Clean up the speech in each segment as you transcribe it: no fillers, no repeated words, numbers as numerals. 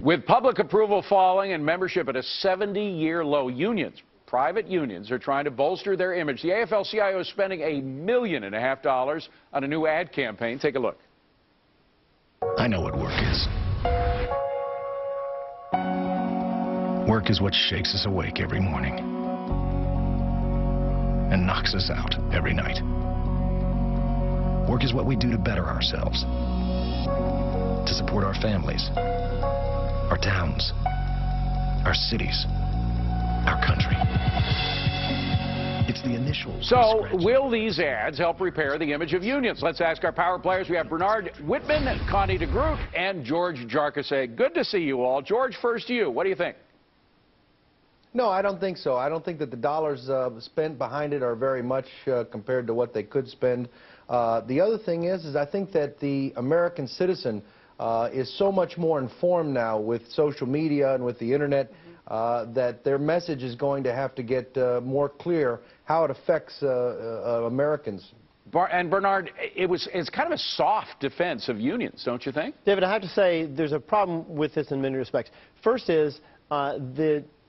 With public approval falling and membership at a 70-year low, private unions are trying to bolster their image. The AFL-CIO is spending $1.5 million on a new ad campaign. Take a look. I know what work is. Work is what shakes us awake every morning and knocks us out every night. Work is what we do to better ourselves, to support our families, our towns, our cities, our country. It's the initial. So, will these ads help repair the image of unions? Let's ask our power players. We have Bernard Whitman, Connie DeGroot, and George Jarkisay. Good to see you all. George, first to you. What do you think? No, I don't think so. I don't think that the dollars spent behind it are very much compared to what they could spend. The other thing is I think that the American citizen is so much more informed now with social media and with the internet that their message is going to have to get more clear how it affects Americans. And Bernard, it's kind of a soft defense of unions, don't you think? David, I have to say there's a problem with this in many respects. First is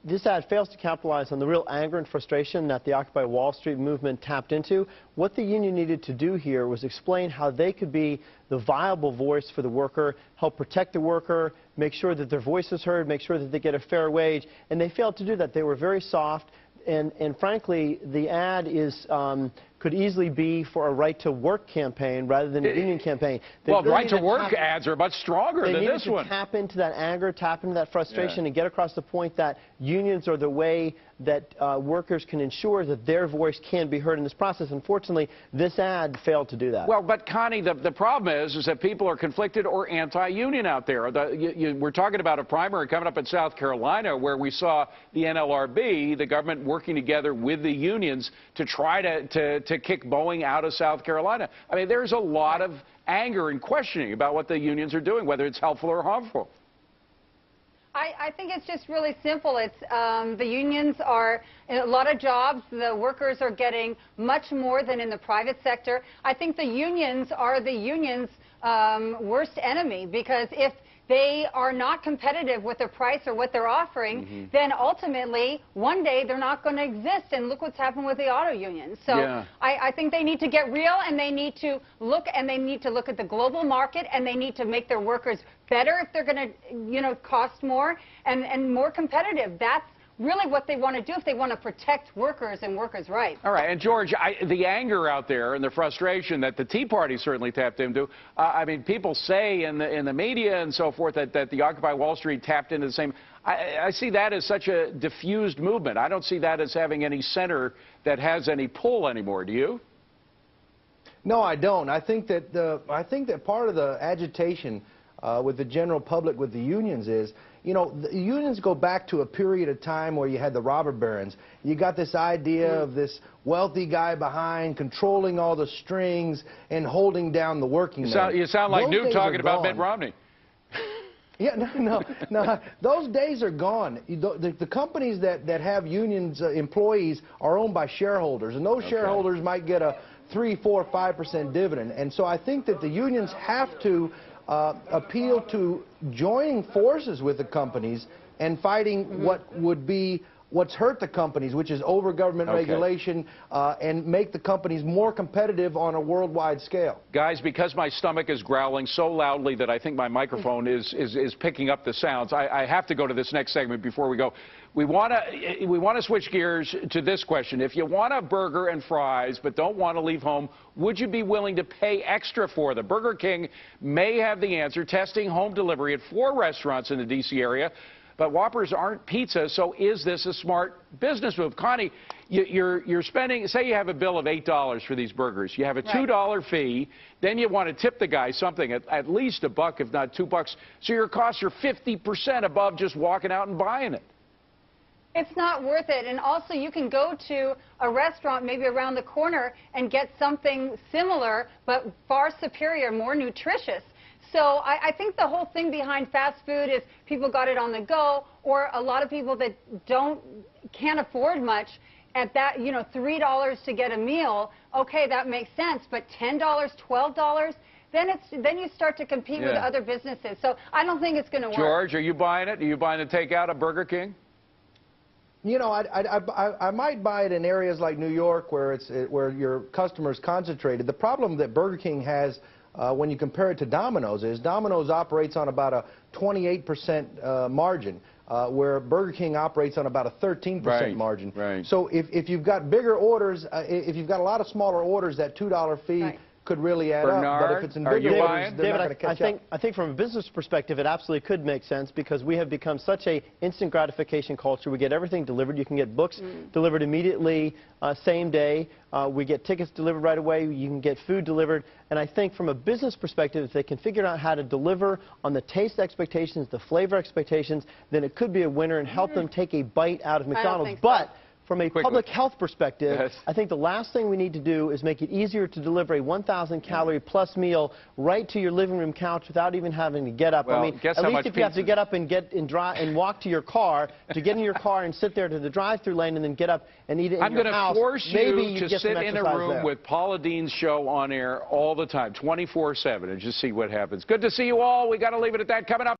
this ad fails to capitalize on the real anger and frustration that the Occupy Wall Street movement tapped into. What the union needed to do here was explain how they could be the viable voice for the worker, help protect the worker, make sure that their voice is heard, make sure that they get a fair wage, and they failed to do that. They were very soft, and frankly, the ad is could easily be for a right-to-work campaign rather than a union campaign. Well, right-to-work ads are much stronger than this one. They needed to tap into that anger, tap into that frustration, and get across the point that unions are the way that workers can ensure that their voice can be heard in this process. Unfortunately, this ad failed to do that. Well, but Connie, the problem is that people are conflicted or anti-union out there. We're talking about a primary coming up in South Carolina where we saw the NLRB, the government working together with the unions to try to kick Boeing out of South Carolina. I mean, there's a lot of anger and questioning about what the unions are doing, whether it's helpful or harmful. I think it's just really simple. It's the unions are in a lot of jobs. The workers are getting much more than in the private sector. I think the unions are the unions' worst enemy, because if they are not competitive with their price or what they're offering, then ultimately, one day, they're not going to exist. And look what's happened with the auto unions. So yeah. I think they need to get real, and they need to look at the global market, and they need to make their workers better if they're going to, cost more and more competitive. That's really what they want to do if they want to protect workers and workers' rights. All right, and George, the anger out there and the frustration that the Tea Party certainly tapped into, I mean, people say in the media and so forth that the Occupy Wall Street tapped into the same. I see that as such a diffused movement. I don't see that as having any center that has any pull anymore. Do you? No, I don't. I think that part of the agitation with the general public, with the unions is, the unions go back to a period of time where you had the robber barons. You got this idea of this wealthy guy behind controlling all the strings and holding down the working man. You sound like Newt talking about Mitt Romney. Yeah, no. Those days are gone. The companies that have unions, employees, are owned by shareholders, and those shareholders might get a 3%, 4%, 5% dividend. And so I think that the unions have to appeal to joining forces with the companies and fighting what's hurt the companies, which is over-government regulation, and make the companies more competitive on a worldwide scale. Guys, because my stomach is growling so loudly that I think my microphone is picking up the sounds, I have to go to this next segment before we go. We want to switch gears to this question. If you want a burger and fries but don't want to leave home, would you be willing to pay extra for them? Burger King may have the answer, testing home delivery at 4 restaurants in the D.C. area. But Whoppers aren't pizza, so is this a smart business move? Connie, you're spending, say you have a bill of $8 for these burgers. You have a $2 fee, then you want to tip the guy something, at least $1, if not $2. So your costs are 50% above just walking out and buying it. It's not worth it. And also, you can go to a restaurant maybe around the corner and get something similar but far superior, more nutritious. So I think the whole thing behind fast food is people got it on the go, or a lot of people that can't afford much at that, $3 to get a meal. Okay, that makes sense, but $10, $12, then you start to compete with other businesses. So I don't think it's going to work. George, are you buying it? Are you buying the takeout of Burger King? You know, I might buy it in areas like New York where where your customers concentrated. The problem that Burger King has when you compare it to Domino's is Domino's operates on about a 28% margin, where Burger King operates on about a 13% margin. Right. So if you've got bigger orders, if you've got a lot of smaller orders, that $2 fee could really add up. But if it's in bigger orders, they're not going to catch up. I think from a business perspective, it absolutely could make sense because we have become such a instant gratification culture. We get everything delivered. You can get books delivered immediately, same day. We get tickets delivered right away. You can get food delivered. And I think from a business perspective, if they can figure out how to deliver on the taste expectations, the flavor expectations, then it could be a winner and help them take a bite out of McDonald's. But from a public health perspective, I think the last thing we need to do is make it easier to deliver a 1,000-calorie plus meal right to your living room couch without even having to get up. Well, I mean, at least if you have to get up and walk to your car, to get in your car and sit there to the drive-through lane and then get up and eat it in your house. I'm going to force you to sit in a room there with Paula Dean's show on air all the time, 24/7, and just see what happens. Good to see you all. We got to leave it at that. Coming up.